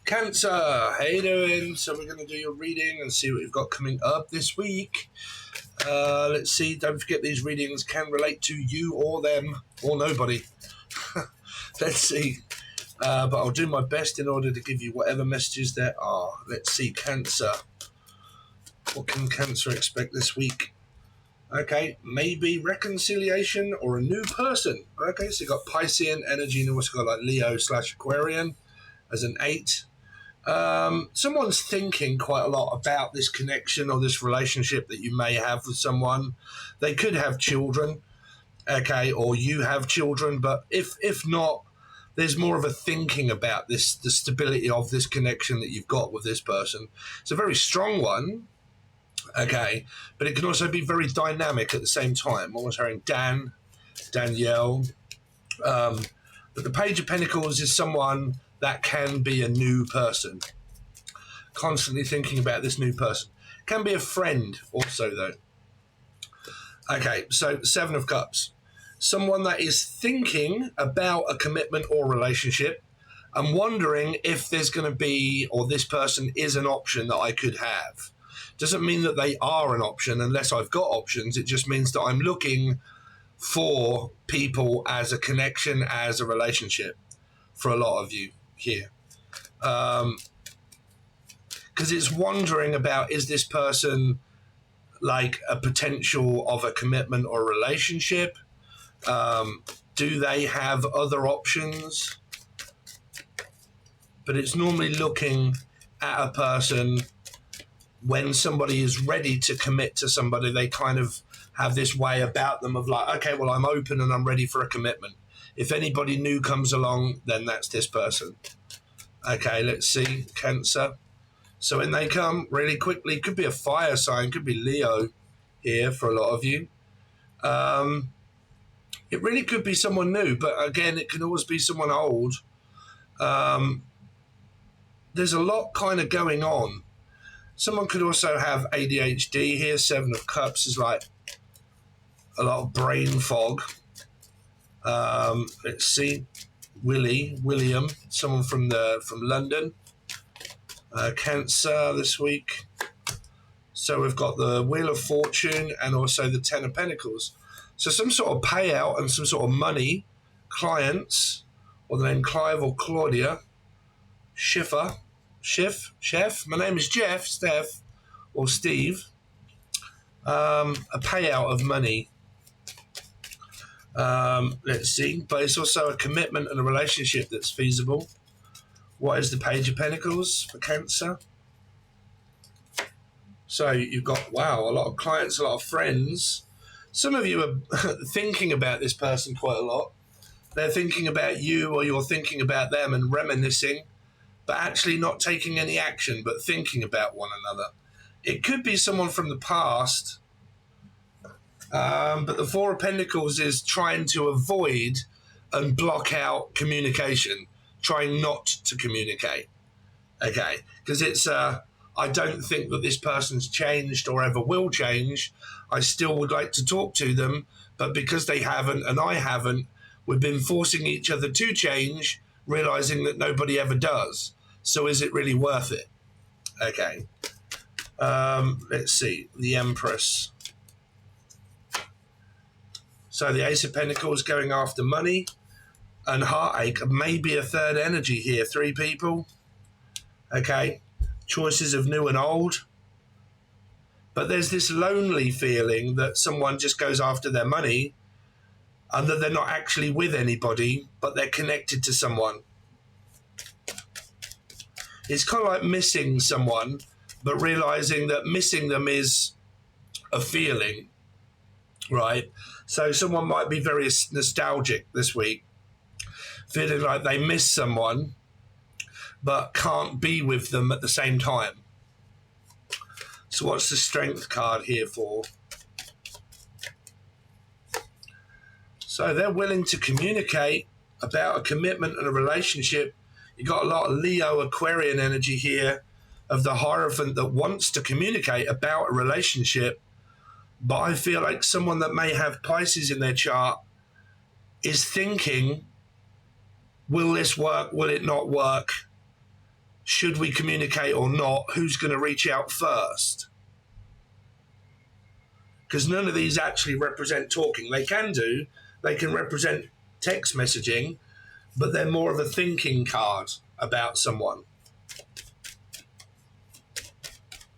Cancer, how you doing? So we're going to do your reading and see what you've got coming up this week. Let's see, don't forget these readings can relate to you or them or nobody. Let's see. But I'll do my best in order to give you whatever messages there are. Let's see, Cancer. What can Cancer expect this week? Okay, maybe reconciliation or a new person. Okay, so you've got Piscean energy and you also got like Leo/Aquarian as an 8. Someone's thinking quite a lot about this connection or this relationship that you may have with someone. They could have children, okay, or you have children, but if not, there's more of a thinking about this, the stability of this connection that you've got with this person. It's a very strong one, okay, but it can also be very dynamic at the same time. I was hearing Danielle, but the Page of Pentacles is someone that can be a new person. Constantly thinking about this new person. Can be a friend also, though. Okay, so 7 of Cups. Someone that is thinking about a commitment or relationship and wondering if there's going to be, or this person is an option that I could have. Doesn't mean that they are an option unless I've got options. It just means that I'm looking for people as a connection, as a relationship for a lot of you here. Because it's wondering about, is this person like a potential of a commitment or a relationship? Do they have other options? But it's normally looking at a person when somebody is ready to commit to somebody. They kind of have this way about them of like, okay, well, I'm open and I'm ready for a commitment. If anybody new comes along, then that's this person. Okay, let's see, Cancer. So when they come really quickly, could be a fire sign, could be Leo here for a lot of you. It really could be someone new, but again, it can always be someone old. There's a lot kind of going on. Someone could also have ADHD here. 7 of Cups is like a lot of brain fog. Let's see, William, someone from London. Cancer this week. So we've got the Wheel of Fortune and also the 10 of Pentacles. So some sort of payout and some sort of money. Clients, or the name Clive or Claudia. Chef. My name is Steph, or Steve. A payout of money. Let's see. But it's also a commitment and a relationship that's feasible. What is the Page of Pentacles for Cancer? So you've got, wow, a lot of clients, a lot of friends. Some of you are thinking about this person quite a lot. They're thinking about you or you're thinking about them and reminiscing, but actually not taking any action, but thinking about one another. It could be someone from the past, but the 4 of Pentacles is trying to avoid and block out communication, trying not to communicate, okay? Because it's, I don't think that this person's changed or ever will change. I still would like to talk to them, but because they haven't and I haven't, we've been forcing each other to change, realizing that nobody ever does. So is it really worth it? Okay. Let's see, the Empress. So the Ace of Pentacles going after money and heartache. Maybe a third energy here. 3 people. Okay. Choices of new and old. But there's this lonely feeling that someone just goes after their money and that they're not actually with anybody, but they're connected to someone. It's kind of like missing someone, but realizing that missing them is a feeling, right? So someone might be very nostalgic this week, feeling like they miss someone, but can't be with them at the same time. So what's the Strength card here for? So they're willing to communicate about a commitment and a relationship. You got a lot of Leo Aquarian energy here of the Hierophant that wants to communicate about a relationship, but I feel like someone that may have Pisces in their chart is thinking, will this work? Will it not work? should we communicate or not? Who's going to reach out first? Because none of these actually represent talking. They can represent text messaging, but they're more of a thinking card about someone.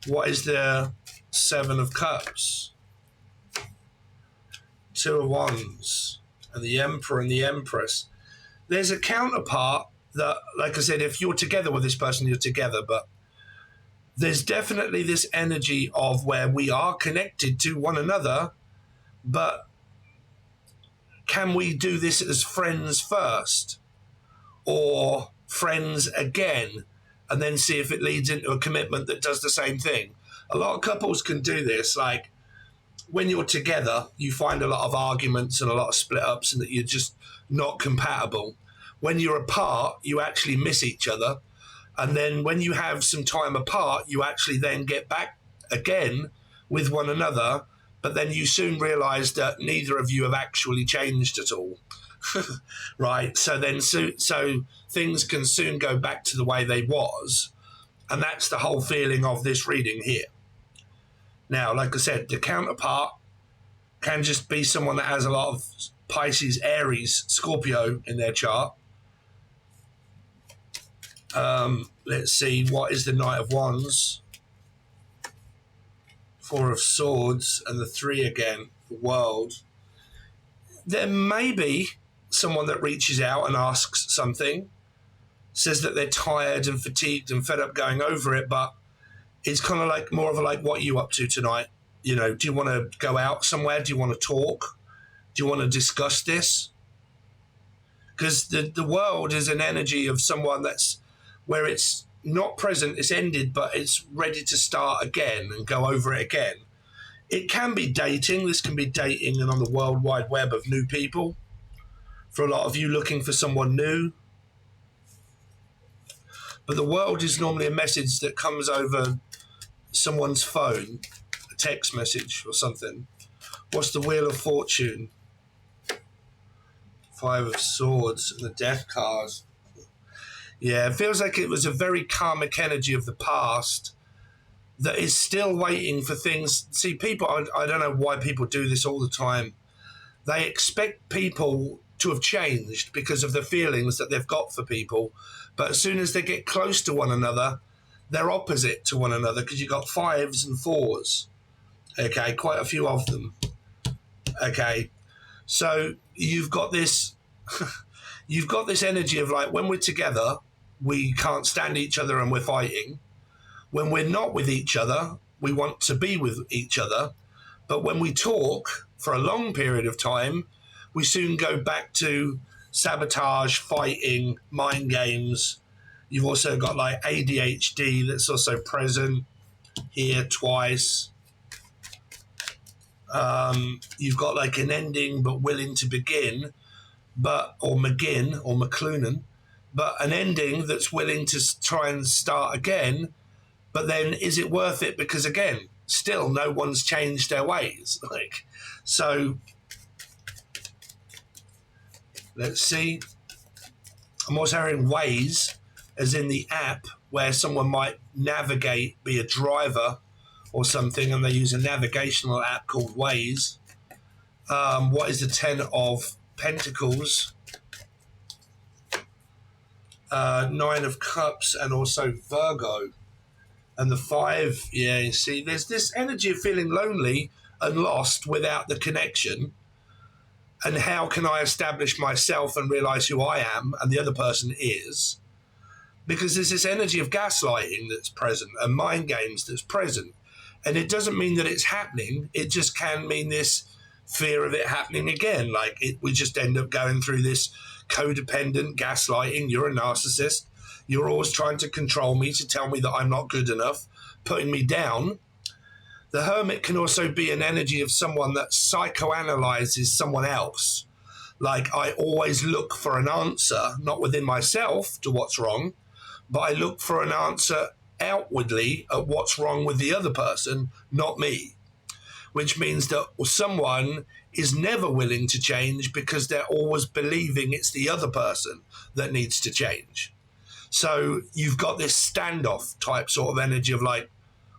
What is the Seven of Cups? Two of Wands, and the Emperor and the Empress. There's a counterpart that, like I said, if you're together with this person, you're together, but there's definitely this energy of where we are connected to one another, but can we do this as friends first, or friends again, and then see if it leads into a commitment that does the same thing? A lot of couples can do this. Like, when you're together, you find a lot of arguments and a lot of split ups and that you're just not compatible. When you're apart, you actually miss each other. And then when you have some time apart, you actually then get back again with one another. But then you soon realize that neither of you have actually changed at all. Right? So things can soon go back to the way they was. And that's the whole feeling of this reading here. Now, like I said, the counterpart can just be someone that has a lot of Pisces, Aries, Scorpio in their chart. Let's see, what is the Knight of Wands? Four of Swords and the Three again, the World. There may be someone that reaches out and asks something, says that they're tired and fatigued and fed up going over it, but it's kind of like more of a like, what are you up to tonight? You know, do you want to go out somewhere? Do you want to talk? Do you want to discuss this? Because the world is an energy of someone that's where it's not present, it's ended, but it's ready to start again and go over it again. It can be dating. This can be dating and on the World Wide Web of new people. For a lot of you looking for someone new. But the world is normally a message that comes over someone's phone, a text message or something. What's the Wheel of Fortune? Five of Swords and the Death card. Yeah, it feels like it was a very karmic energy of the past that is still waiting for things. See, people, I don't know why people do this all the time. They expect people to have changed because of the feelings that they've got for people. But as soon as they get close to one another, they're opposite to one another because you've got fives and fours. Okay, quite a few of them. Okay, so you've got this energy of like, when we're together, we can't stand each other and we're fighting. When we're not with each other, we want to be with each other. But when we talk for a long period of time, we soon go back to sabotage, fighting, mind games. You've also got like ADHD that's also present here twice. You've got like an ending but willing to begin, or McGinn or McCloonan, but an ending that's willing to try and start again. But then is it worth it? Because again, still no one's changed their ways. Like, so let's see. I'm also hearing ways, as in the app where someone might navigate, be a driver or something, and they use a navigational app called Waze. What is the Ten of Pentacles? Nine of Cups and also Virgo. And the Five, yeah, you see, there's this energy of feeling lonely and lost without the connection. And how can I establish myself and realize who I am and the other person is? Because there's this energy of gaslighting that's present and mind games that's present. And it doesn't mean that it's happening. It just can mean this fear of it happening again. Like we just end up going through this codependent gaslighting. You're a narcissist. You're always trying to control me, to tell me that I'm not good enough, putting me down. The Hermit can also be an energy of someone that psychoanalyzes someone else. Like, I always look for an answer, not within myself to what's wrong, but I look for an answer outwardly at what's wrong with the other person, not me. Which means that someone is never willing to change because they're always believing it's the other person that needs to change. So you've got this standoff type sort of energy of like,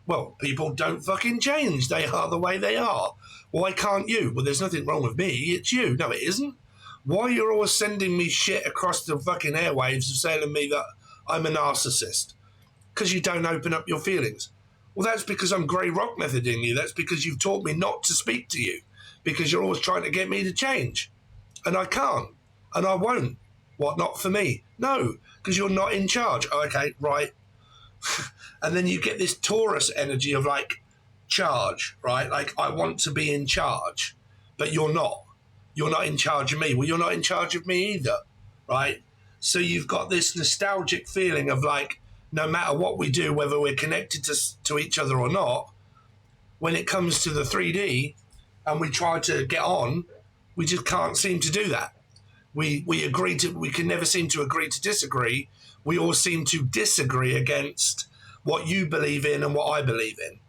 well, people don't fucking change. They are the way they are. Why can't you? Well, there's nothing wrong with me. It's you. No, it isn't. Why you're always sending me shit across the fucking airwaves and telling me that I'm a narcissist? Because you don't open up your feelings. Well, that's because I'm grey rock methoding you. That's because you've taught me not to speak to you. Because you're always trying to get me to change. And I can't. And I won't. What, not for me? No, because you're not in charge. Okay, right. And then you get this Taurus energy of like charge, right? Like I want to be in charge, but you're not. You're not in charge of me. Well, you're not in charge of me either, right? So you've got this nostalgic feeling of like, no matter what we do, whether we're connected to each other or not, when it comes to the 3D and we try to get on, we just can't seem to do that. We can never seem to agree to disagree. We all seem to disagree against what you believe in and what I believe in,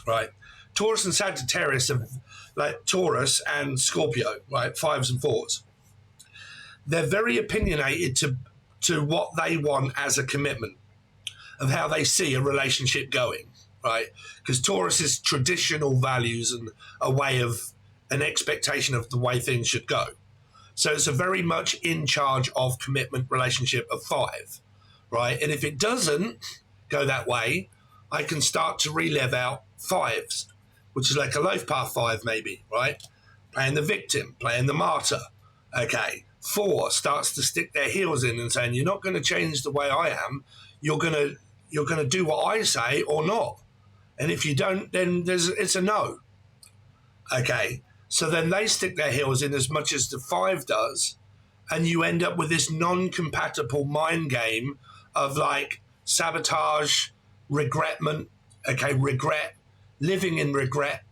right? Taurus and Sagittarius are like Taurus and Scorpio, right? 5s and 4s. They're very opinionated to what they want as a commitment of how they see a relationship going, right? Because Taurus is traditional values and a way of an expectation of the way things should go. So it's a very much in charge of commitment relationship of 5, right? And if it doesn't go that way, I can start to relive out 5s, which is like a life path 5 maybe, right? Playing the victim, playing the martyr. Okay, 4 starts to stick their heels in and saying, you're not going to change the way I am. You're going to do what I say or not. And if you don't, then it's a no. Okay. So then they stick their heels in as much as the 5 does, and you end up with this non-compatible mind game of like sabotage, regretment, regret, living in regret,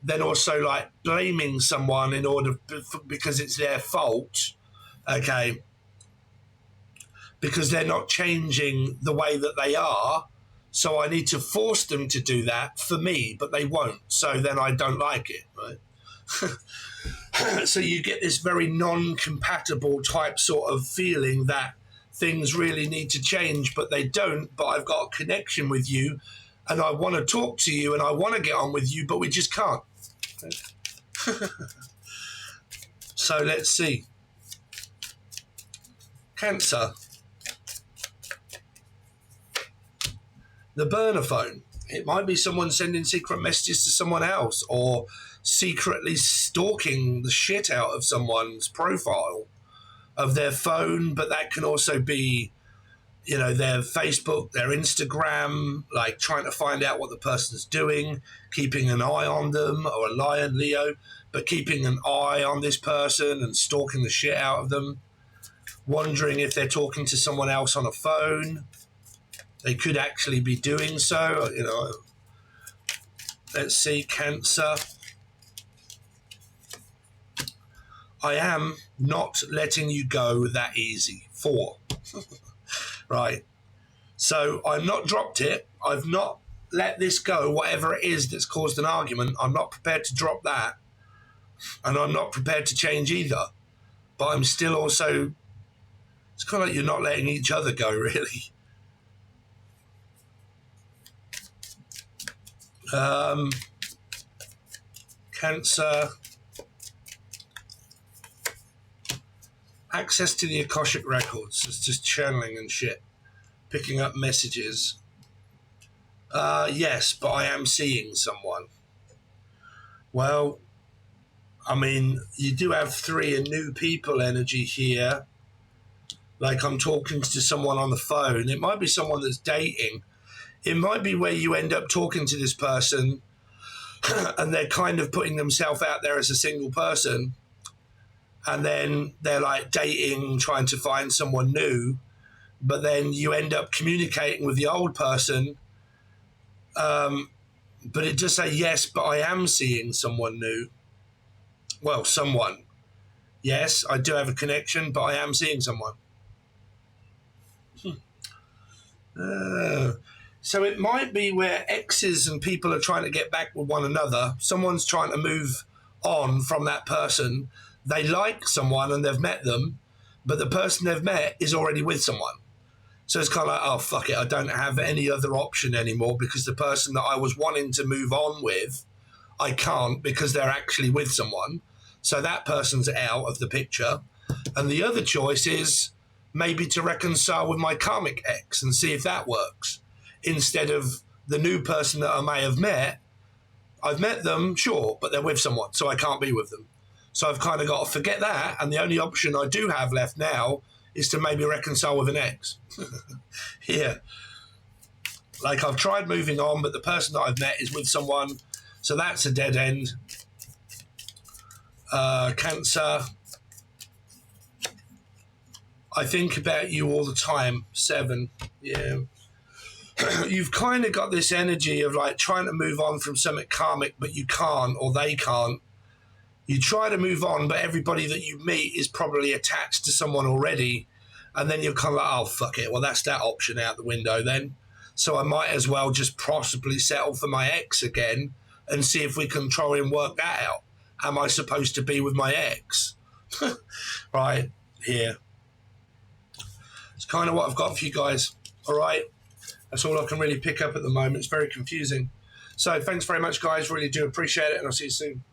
then also like blaming someone in order because it's their fault, okay, because they're not changing the way that they are. So I need to force them to do that for me, but they won't. So then I don't like it, right? So you get this very non-compatible type sort of feeling that things really need to change, but they don't. But I've got a connection with you and I want to talk to you and I want to get on with you, but we just can't. So let's see. Cancer. The burner phone. It might be someone sending secret messages to someone else or secretly stalking the shit out of someone's profile of their phone, but that can also be, you know, their Facebook, their Instagram, like trying to find out what the person's doing, keeping an eye on them, or a Lion, Leo, but keeping an eye on this person and stalking the shit out of them, wondering if they're talking to someone else on a phone. They could actually be doing so, you know. Let's see, Cancer. I am not letting you go that easy. 4. Right. So I've not dropped it. I've not let this go, whatever it is that's caused an argument. I'm not prepared to drop that. And I'm not prepared to change either. But I'm still also, it's kind of like you're not letting each other go, really. Cancer. Access to the Akashic records. It's just channeling and shit. Picking up messages. Yes, but I am seeing someone. Well, I mean, you do have 3 and new people energy here. Like I'm talking to someone on the phone. It might be someone that's dating. It might be where you end up talking to this person and they're kind of putting themselves out there as a single person. And then they're like dating, trying to find someone new. But then you end up communicating with the old person. But it does say, yes, but I am seeing someone new. Well, someone. Yes, I do have a connection, but I am seeing someone. So it might be where exes and people are trying to get back with one another. Someone's trying to move on from that person. They like someone and they've met them, but the person they've met is already with someone. So it's kind of like, oh, fuck it. I don't have any other option anymore because the person that I was wanting to move on with, I can't because they're actually with someone. So that person's out of the picture. And the other choice is maybe to reconcile with my karmic ex and see if that works. Instead of the new person that I may have met, I've met them, sure, but they're with someone, so I can't be with them. So I've kind of got to forget that. And the only option I do have left now is to maybe reconcile with an ex. Yeah. Like I've tried moving on, but the person that I've met is with someone. So that's a dead end. Cancer. I think about you all the time. 7. Yeah. You've kind of got this energy of like trying to move on from something karmic, but you can't, or they can't. You try to move on, but everybody that you meet is probably attached to someone already. And then you're kind of like, oh, fuck it. Well, that's that option out the window then. So I might as well just possibly settle for my ex again and see if we can try and work that out. Am I supposed to be with my ex? Right, here. It's kind of what I've got for you guys. All right. That's all I can really pick up at the moment. It's very confusing. So thanks very much, guys. Really do appreciate it, and I'll see you soon.